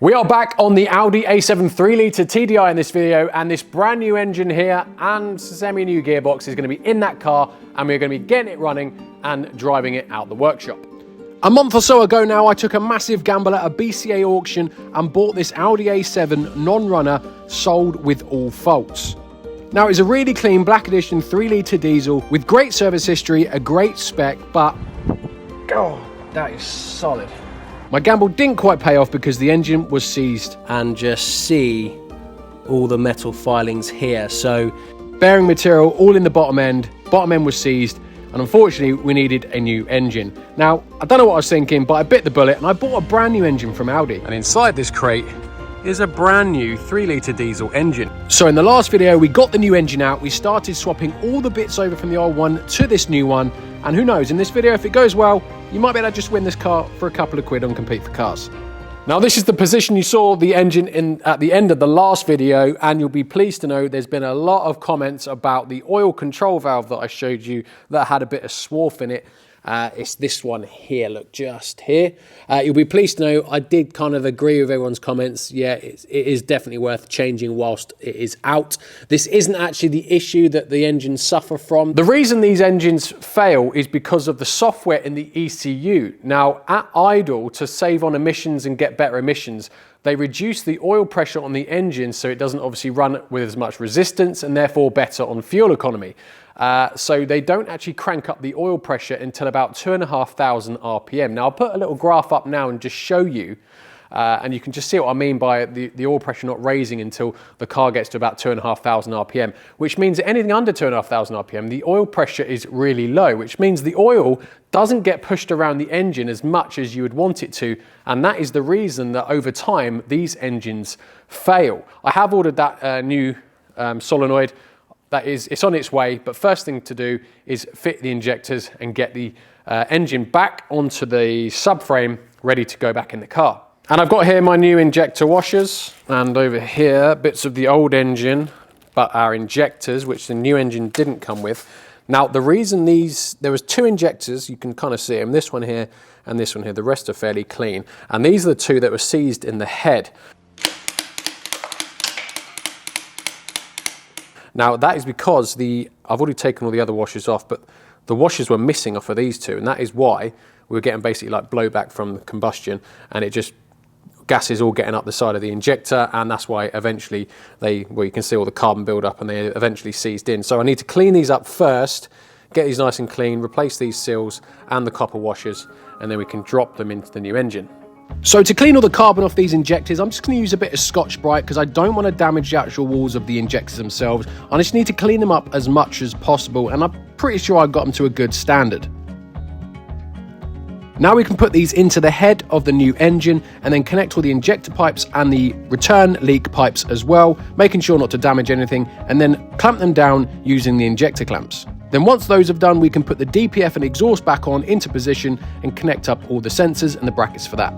We are back on the Audi A7 3-litre TDI in this video, and this brand new engine here and semi-new gearbox is going to be in that car, and we're going to be getting it running and driving it out the workshop. A month or so ago now, I took a massive gamble at a BCA auction and bought this Audi A7 non-runner sold with all faults. Now, it's a really clean black edition 3-litre diesel with great service history, a great spec, but oh, that is solid. My gamble didn't quite pay off because the engine was seized. And just see all the metal filings here. So bearing material all in the bottom end was seized, and unfortunately we needed a new engine. Now, I don't know what I was thinking, but I bit the bullet and I bought a brand new engine from Audi. And inside this crate is a brand new 3-litre diesel engine. So in the last video, we got the new engine out, we started swapping all the bits over from the old one to this new one, and who knows, in this video, if it goes well, you might be able to just win this car for a couple of quid on Compete for Cars. Now, this is the position you saw the engine in at the end of the last video, and you'll be pleased to know there's been a lot of comments about the oil control valve that I showed you that had a bit of swarf in it. It's this one here, look, just here. You'll be pleased to know I did kind of agree with everyone's comments. Yeah, it is definitely worth changing whilst it is out. This isn't actually the issue that the engines suffer from. The reason these engines fail is because of the software in the ECU. Now, at idle, to save on emissions and get better emissions, they reduce the oil pressure on the engine so it doesn't obviously run with as much resistance and therefore better on fuel economy. So they don't actually crank up the oil pressure until about 2,500 RPM. Now, I'll put a little graph up now and just show you, and you can just see what I mean by the oil pressure not raising until the car gets to about 2,500 RPM, which means that anything under 2,500 RPM, the oil pressure is really low, which means the oil doesn't get pushed around the engine as much as you would want it to, and that is the reason that over time these engines fail. I have ordered that new solenoid. It's on its way, but first thing to do is fit the injectors and get the engine back onto the subframe, ready to go back in the car. And I've got here my new injector washers, and over here, bits of the old engine, but our injectors, which the new engine didn't come with. Now, the reason there was two injectors, you can kind of see them, this one here and this one here, the rest are fairly clean. And these are the two that were seized in the head. Now, that is because I've already taken all the other washers off, but the washers were missing off of these two, and that is why we were getting basically like blowback from the combustion, and it just, gases all getting up the side of the injector, and that's why eventually you can see all the carbon build up and they eventually seized in. So I need to clean these up first, get these nice and clean, replace these seals and the copper washers, and then we can drop them into the new engine. So to clean all the carbon off these injectors, I'm just going to use a bit of Scotch-Brite because I don't want to damage the actual walls of the injectors themselves. I just need to clean them up as much as possible, and I'm pretty sure I got them to a good standard. Now we can put these into the head of the new engine and then connect all the injector pipes and the return leak pipes as well, making sure not to damage anything, and then clamp them down using the injector clamps. Then once those have done, we can put the DPF and exhaust back on into position and connect up all the sensors and the brackets for that.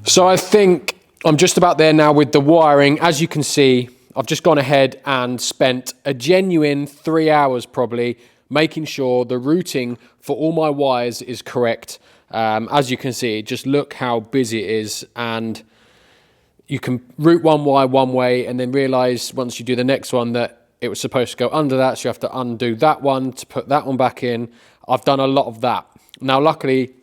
So I think I'm just about there now with the wiring. As you can see, I've just gone ahead and spent a genuine 3 hours probably making sure the routing for all my wires is correct. As you can see, just look how busy it is, and you can route one wire one way and then realize once you do the next one that it was supposed to go under that, so you have to undo that one to put that one back in. I've done a lot of that. Now, luckily,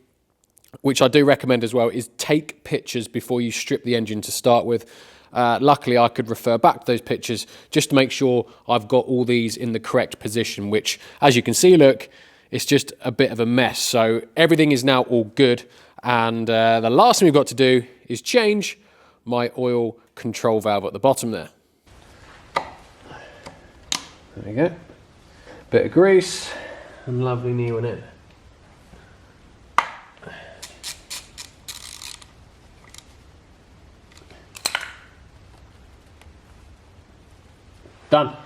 which I do recommend as well, is take pictures before you strip the engine to start with. Luckily, I could refer back to those pictures just to make sure I've got all these in the correct position, which, as you can see, look, it's just a bit of a mess. So everything is now all good, and the last thing we've got to do is change my oil control valve at the bottom there. There we go. Bit of grease and lovely new in it. Done.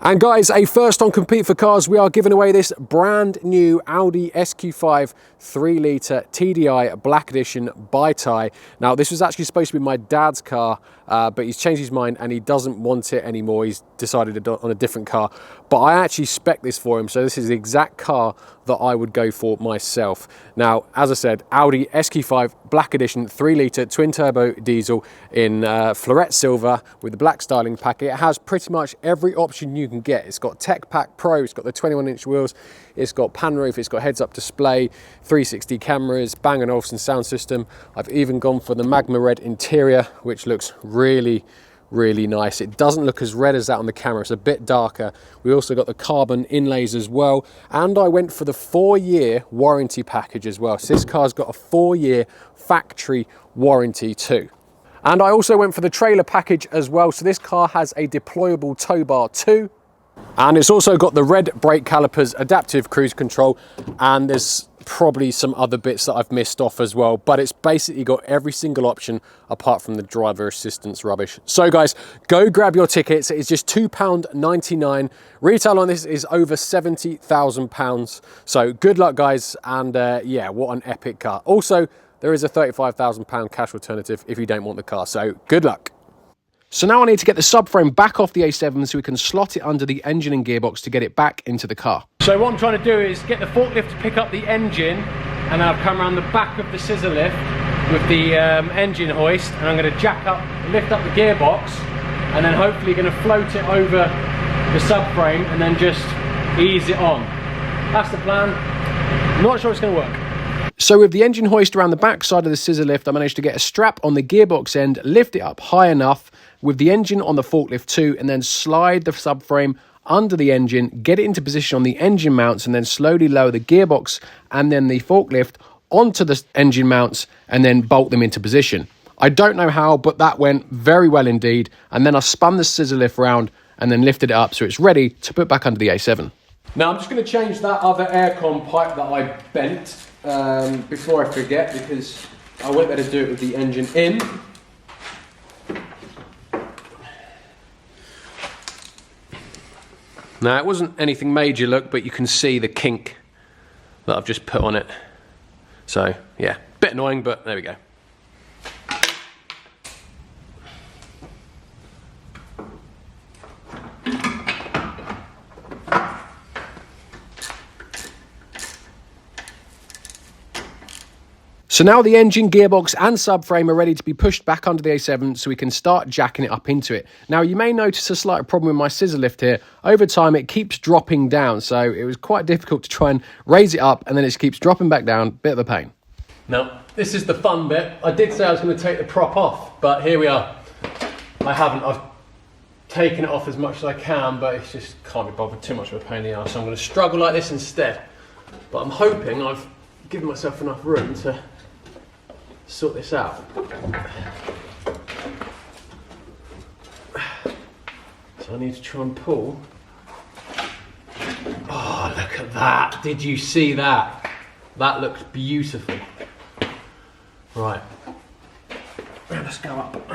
And guys, a first on Compete for Cars, we are giving away this brand new Audi SQ5 3-litre TDI Black Edition by Ty. Now, this was actually supposed to be my dad's car, but he's changed his mind and he doesn't want it anymore. He's decided on a different car, but I actually spec'd this for him. So this is the exact car that I would go for myself. Now, as I said, Audi SQ5 Black Edition 3-litre twin-turbo diesel in Floret Silver with the black styling packet. It has pretty much every option you can get. It's got Tech Pack Pro, it's got the 21-inch wheels, it's got pan roof, it's got heads-up display, 360 cameras, Bang & Olufsen sound system. I've even gone for the Magma Red interior, which looks really nice. It doesn't look as red as that on the camera, it's a bit darker. We also got the carbon inlays as well, and I went for the 4-year warranty package as well. So this car's got a 4-year factory warranty too. And I also went for the trailer package as well. So this car has a deployable tow bar too, and it's also got the red brake calipers, adaptive cruise control, and there's probably some other bits that I've missed off as well, but it's basically got every single option apart from the driver assistance rubbish. So guys, go grab your tickets. It's just £2.99. Retail on this is over £70,000. So good luck guys, and yeah, what an epic car. Also, there is a £35,000 cash alternative if you don't want the car, so good luck. So now I need to get the subframe back off the A7 so we can slot it under the engine and gearbox to get it back into the car. So what I'm trying to do is get the forklift to pick up the engine, and I'll come around the back of the scissor lift with the engine hoist, and I'm going to lift up the gearbox, and then hopefully going to float it over the subframe and then just ease it on. That's the plan. I'm not sure it's going to work. So with the engine hoist around the back side of the scissor lift, I managed to get a strap on the gearbox end, lift it up high enough with the engine on the forklift too, and then slide the subframe under the engine, get it into position on the engine mounts, and then slowly lower the gearbox and then the forklift onto the engine mounts and then bolt them into position. I don't know how, but that went very well indeed. And then I spun the scissor lift round and then lifted it up so it's ready to put back under the A7. Now I'm just going to change that other aircon pipe that I bent before I forget, because I won't be able to do it with the engine in. Now it wasn't anything major, look, but you can see the kink that I've just put on it. So yeah, bit annoying, but there we go. So now the engine, gearbox and subframe are ready to be pushed back under the A7 so we can start jacking it up into it. Now you may notice a slight problem with my scissor lift here. Over time it keeps dropping down, so it was quite difficult to try and raise it up, and then it just keeps dropping back down. Bit of a pain. Now this is the fun bit. I did say I was going to take the prop off, but here we are. I haven't. I've taken it off as much as I can, but it's just can't be bothered, too much of a pain in the arse. So I'm going to struggle like this instead. But I'm hoping I've given myself enough room to sort this out. So I need to try and pull. Oh, look at that. Did you see that? That looks beautiful. Right. Let's go up.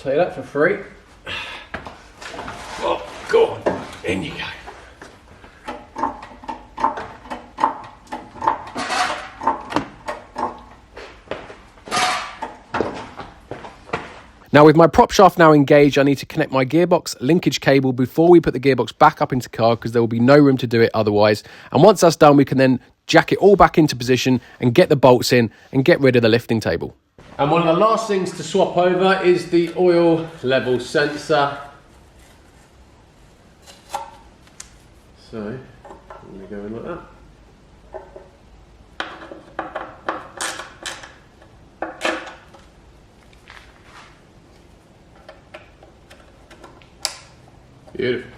Take that for free. Oh, go on. In you go. Now with my prop shaft now engaged, I need to connect my gearbox linkage cable before we put the gearbox back up into car, because there will be no room to do it otherwise. And once that's done, we can then jack it all back into position and get the bolts in and get rid of the lifting table. And one of the last things to swap over is the oil level sensor. So, I'm going to go in like that. Beautiful.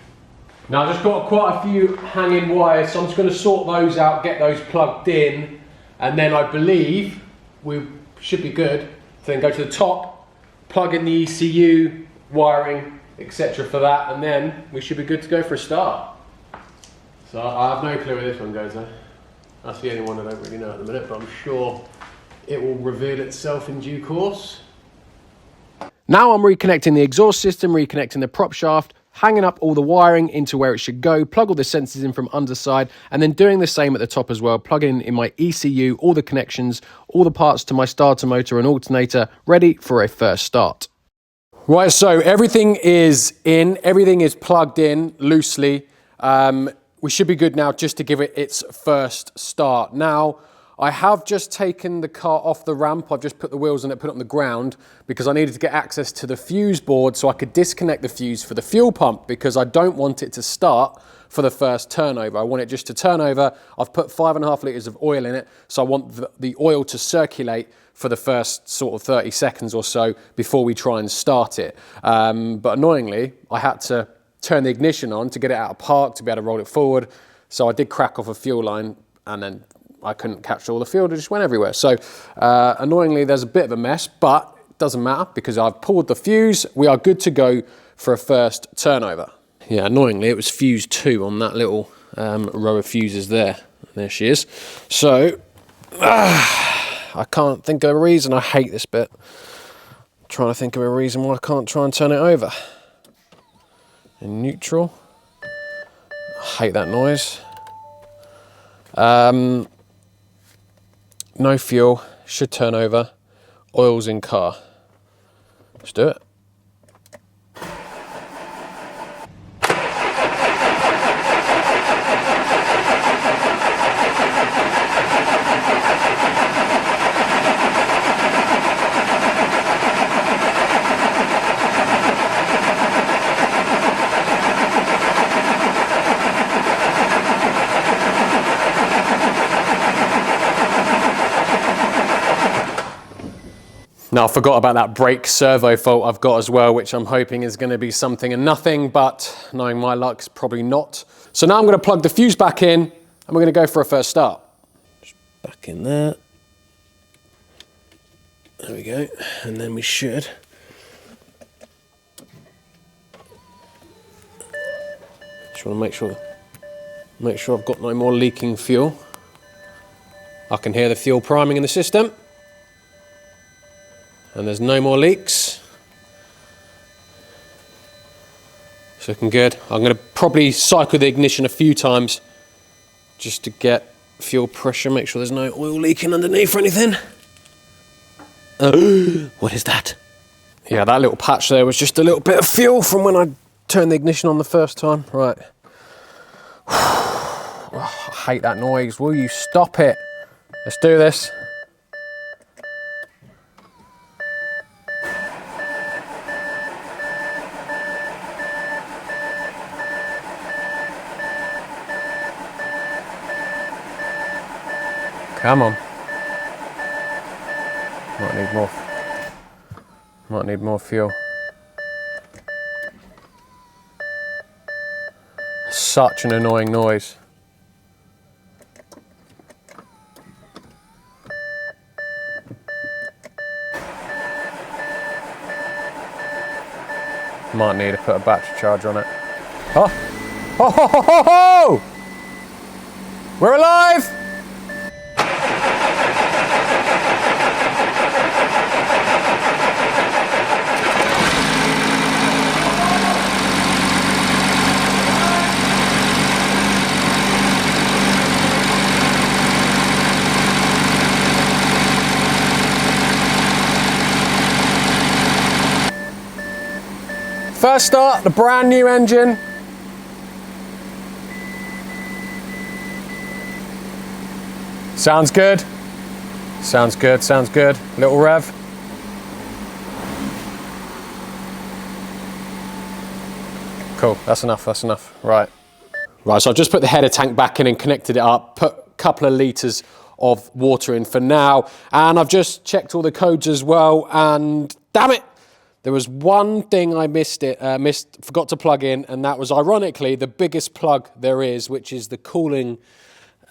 Now I've just got quite a few hanging wires, so I'm just going to sort those out, get those plugged in, and then I believe we should be good to then go to the top, plug in the ECU, wiring, etc. for that, and then we should be good to go for a start. So I have no clue where this one goes though. That's the only one I don't really know at the minute, but I'm sure it will reveal itself in due course. Now I'm reconnecting the exhaust system, reconnecting the prop shaft, hanging up all the wiring into where it should go, plug all the sensors in from underside, and then doing the same at the top as well, plugging in my ECU, all the connections, all the parts to my starter motor and alternator, ready for a first start. Right, so everything is in, everything is plugged in loosely. We should be good now just to give it its first start. Now, I have just taken the car off the ramp. I've just put the wheels on it, put it on the ground, because I needed to get access to the fuse board so I could disconnect the fuse for the fuel pump, because I don't want it to start for the first turnover. I want it just to turn over. I've put 5.5 litres of oil in it, so I want the oil to circulate for the first sort of 30 seconds or so before we try and start it. But annoyingly, I had to turn the ignition on to get it out of park, to be able to roll it forward. So I did crack off a fuel line, and then I couldn't capture all the fuel, it just went everywhere. So annoyingly, there's a bit of a mess, but it doesn't matter because I've pulled the fuse. We are good to go for a first turnover. Yeah, annoyingly, it was fuse 2 on that little row of fuses there. There she is. So I can't think of a reason. I hate this bit. I'm trying to think of a reason why I can't try and turn it over. In neutral. I hate that noise. No fuel, should turn over, oil's in car. Let's do it. Now, I forgot about that brake servo fault I've got as well, which I'm hoping is going to be something and nothing, but knowing my luck, it's probably not. So now I'm going to plug the fuse back in, and we're going to go for a first start. Just back in there. There we go. And then we should. Just want to make sure I've got no more leaking fuel. I can hear the fuel priming in the system. And there's no more leaks. It's looking good. I'm going to probably cycle the ignition a few times just to get fuel pressure, make sure there's no oil leaking underneath or anything. What is that? Yeah, that little patch there was just a little bit of fuel from when I turned the ignition on the first time. Right. Oh, I hate that noise. Will you stop it? Let's do this. Come on. Might need more fuel. Such an annoying noise. Might need to put a battery charge on it. Oh! Ho ho ho ho ho! We're alive! First start, the brand new engine. Sounds good. Sounds good, sounds good. Little rev. Cool, that's enough, that's enough. Right. Right, so I've just put the header tank back in and connected it up, put a couple of litres of water in for now, and I've just checked all the codes as well, and damn it! There was one thing I forgot to plug in, and that was ironically the biggest plug there is, which is the cooling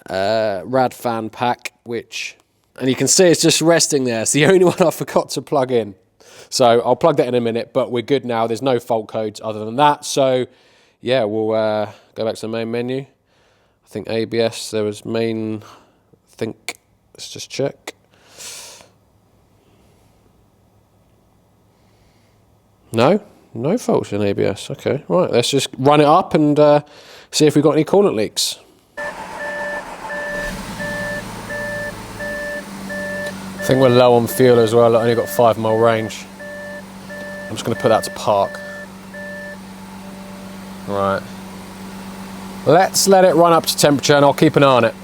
rad fan pack, and you can see it's just resting there. It's the only one I forgot to plug in. So I'll plug that in a minute, but we're good now. There's no fault codes other than that. So yeah, we'll go back to the main menu. I think ABS, there was main, let's just check. No, No faults in ABS. Okay, right. Let's just run it up and see if we've got any coolant leaks. I think we're low on fuel as well. I've only got 5 mile range. I'm just going to put that to park. Right. Let's let it run up to temperature and I'll keep an eye on it.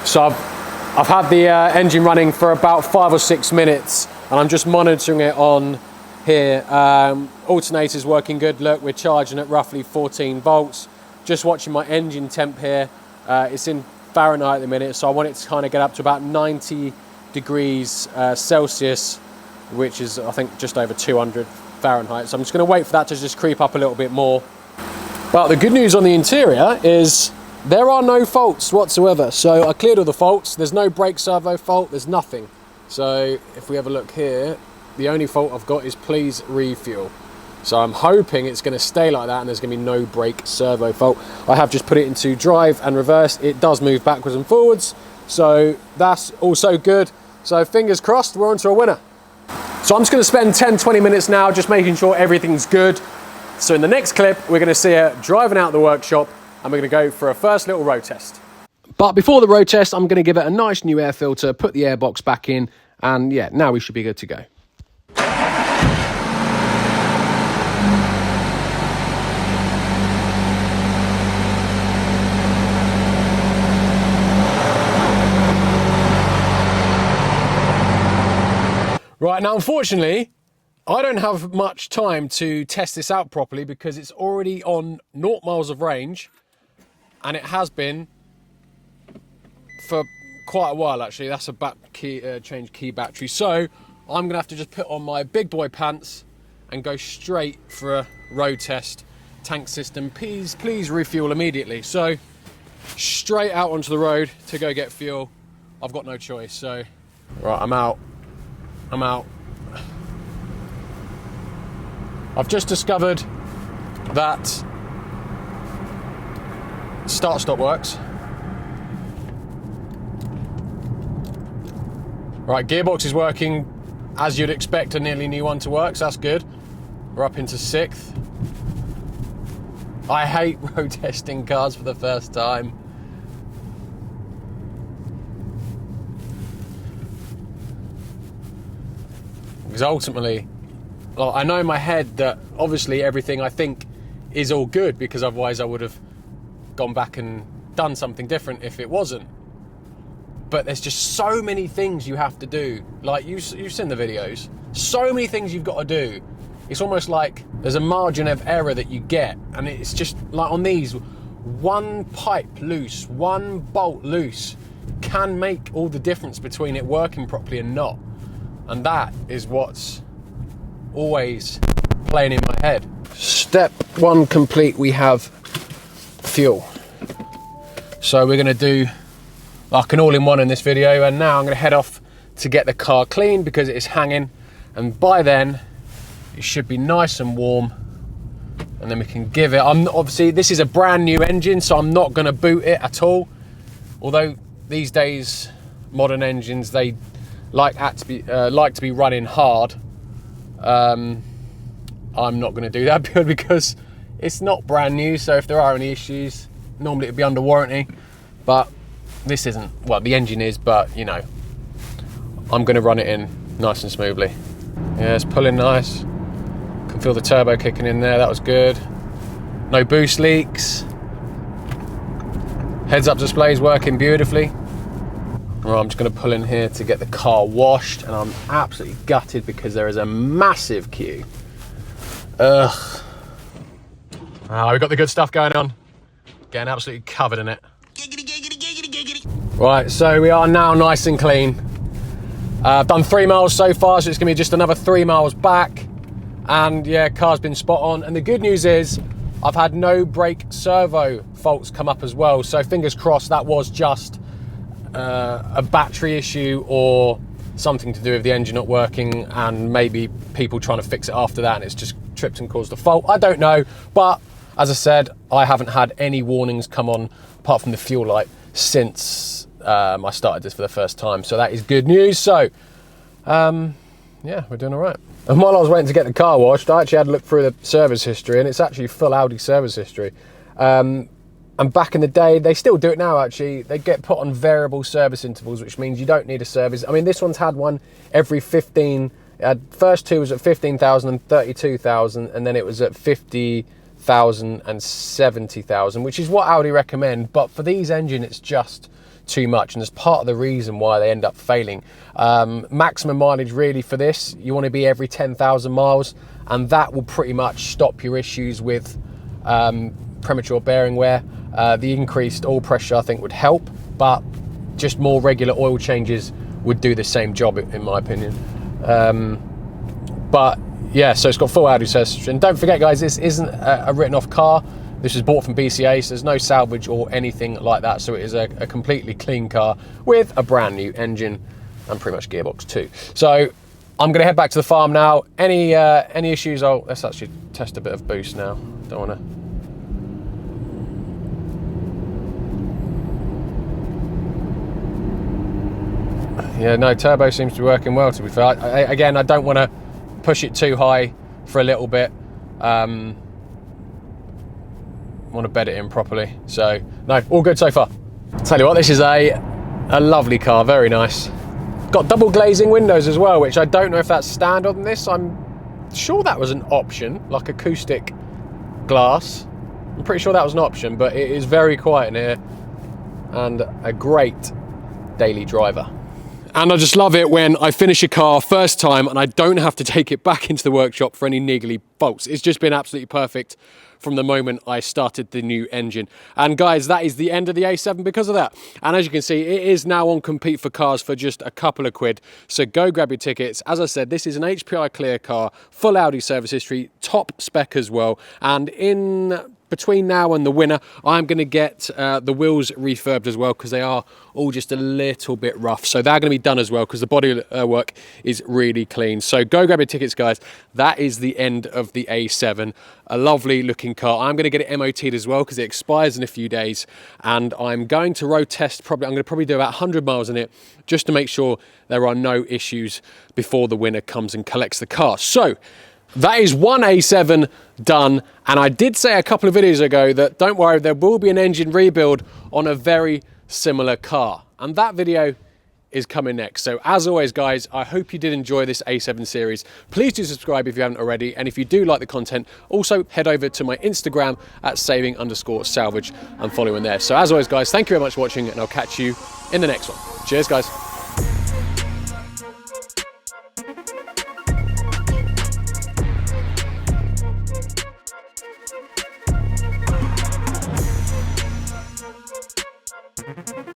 So I've had the engine running for about 5 or 6 minutes and I'm just monitoring it on here. Alternator's working good. Look, we're charging at roughly 14 volts. Just watching my engine temp here. It's in Fahrenheit at the minute, so I want it to kind of get up to about 90 degrees Celsius, which is I think just over 200 Fahrenheit. So I'm just going to wait for that to just creep up a little bit more. But the good news on the interior is there are no faults whatsoever. So I cleared all the faults. There's no brake servo fault. There's nothing. So if we have a look here, the only fault I've got is please refuel. So I'm hoping it's going to stay like that and there's going to be no brake servo fault. I have just put it into drive and reverse. It does move backwards and forwards. So that's also good. So fingers crossed, we're on to a winner. So I'm just going to spend 10-20 minutes now just making sure everything's good. So in the next clip, we're going to see her driving out the workshop and we're going to go for a first little road test. But before the road test, I'm going to give it a nice new air filter, put the airbox back in, and yeah, now we should be good to go. Right, now unfortunately, I don't have much time to test this out properly because it's already on 0 miles of range and it has been for quite a while actually. That's a change key battery. So I'm gonna have to just put on my big boy pants and go straight for a road test. Tank system, please refuel immediately. So straight out onto the road to go get fuel. I've got no choice, so right, I'm out. I've just discovered that start-stop works. Right, gearbox is working as you'd expect a nearly new one to work, so that's good. We're up into 6th. I hate road testing cars for the first time. Because ultimately, well, I know in my head that obviously everything I think is all good, because otherwise I would have gone back and done something different if it wasn't. But there's just so many things you have to do. Like you've seen the videos, so many things you've got to do. It's almost like there's a margin of error that you get, and it's just like on these, one pipe loose, one bolt loose can make all the difference between it working properly and not. And that is what's always playing in my head. Step 1 complete, we have fuel. So we're going to do like an all-in-one in this video, and now I'm going to head off to get the car clean because it is hanging, and by then it should be nice and warm, and then we can give it. Obviously this is a brand new engine, so I'm not going to boot it at all, although these days modern engines, they like to be running hard. I'm not going to do that purely because it's not brand new, so if there are any issues, normally it'd be under warranty, but this isn't. Well, the engine is, but you know, I'm going to run it in nice and smoothly. Yeah, it's pulling nice. Can feel the turbo kicking in there. That was good. No boost leaks. Heads-up display's working beautifully. Well, I'm just going to pull in here to get the car washed, and I'm absolutely gutted because there is a massive queue. Ugh. We've got the good stuff going on. Getting absolutely covered in it. Right, so we are now nice and clean. I've done 3 miles so far, so it's going to be just another 3 miles back. And yeah, car's been spot on. And the good news is I've had no brake servo faults come up as well. So fingers crossed that was just a battery issue or something to do with the engine not working, and maybe people trying to fix it after that and it's just tripped and caused a fault. I don't know, but as I said, I haven't had any warnings come on apart from the fuel light since I started this for the first time, so that is good news. So yeah, we're doing all right. And while I was waiting to get the car washed, I actually had a look through the service history, and it's actually full Audi service history. And back in the day, they still do it now actually, they get put on variable service intervals, which means you don't need a service. I mean, this one's had one every 15, first two was at 15,000 and 32,000, and then it was at 50,000 and 70,000, which is what Audi recommend, but for these engine, it's just too much, and it's part of the reason why they end up failing. Maximum mileage really for this, you want to be every 10,000 miles, and that will pretty much stop your issues with premature bearing wear. The increased oil pressure I think would help, but just more regular oil changes would do the same job in my opinion. But yeah, so it's got full Audi service. And don't forget guys, this isn't a written off car. This was bought from BCA, so there's no salvage or anything like that. So it is a completely clean car with a brand new engine and pretty much gearbox too. So I'm gonna head back to the farm now. Any issues, let's actually test a bit of boost now. Don't wanna. Yeah, no, turbo seems to be working well, to be fair. Again, I don't want to push it too high for a little bit. Want to bed it in properly. So, no, all good so far. Tell you what, this is a lovely car, very nice. Got double glazing windows as well, which I don't know if that's standard on this. I'm sure that was an option, like acoustic glass. I'm pretty sure that was an option, but it is very quiet in here and a great daily driver. And I just love it when I finish a car first time and I don't have to take it back into the workshop for any niggly faults. It's just been absolutely perfect from the moment I started the new engine. And guys, that is the end of the A7 because of that. And as you can see, it is now on Compete for Cars for just a couple of quid. So go grab your tickets. As I said, this is an HPI clear car, full Audi service history, top spec as well. And between now and the winner, I'm going to get the wheels refurbed as well, because they are all just a little bit rough. So they're going to be done as well, because the body work is really clean. So go grab your tickets, guys. That is the end of the A7. A lovely looking car. I'm going to get it MOT'd as well, because it expires in a few days. And I'm going to road test, I'm going to probably do about 100 miles in it, just to make sure there are no issues before the winner comes and collects the car. So that is one A7 done, and I did say a couple of videos ago that don't worry, there will be an engine rebuild on a very similar car, and that video is coming next. So as always guys, I hope you did enjoy this A7 series. Please do subscribe if you haven't already, and if you do like the content, also head over to my Instagram at saving_salvage and follow in there. So as always guys, thank you very much for watching, and I'll catch you in the next one. Cheers guys.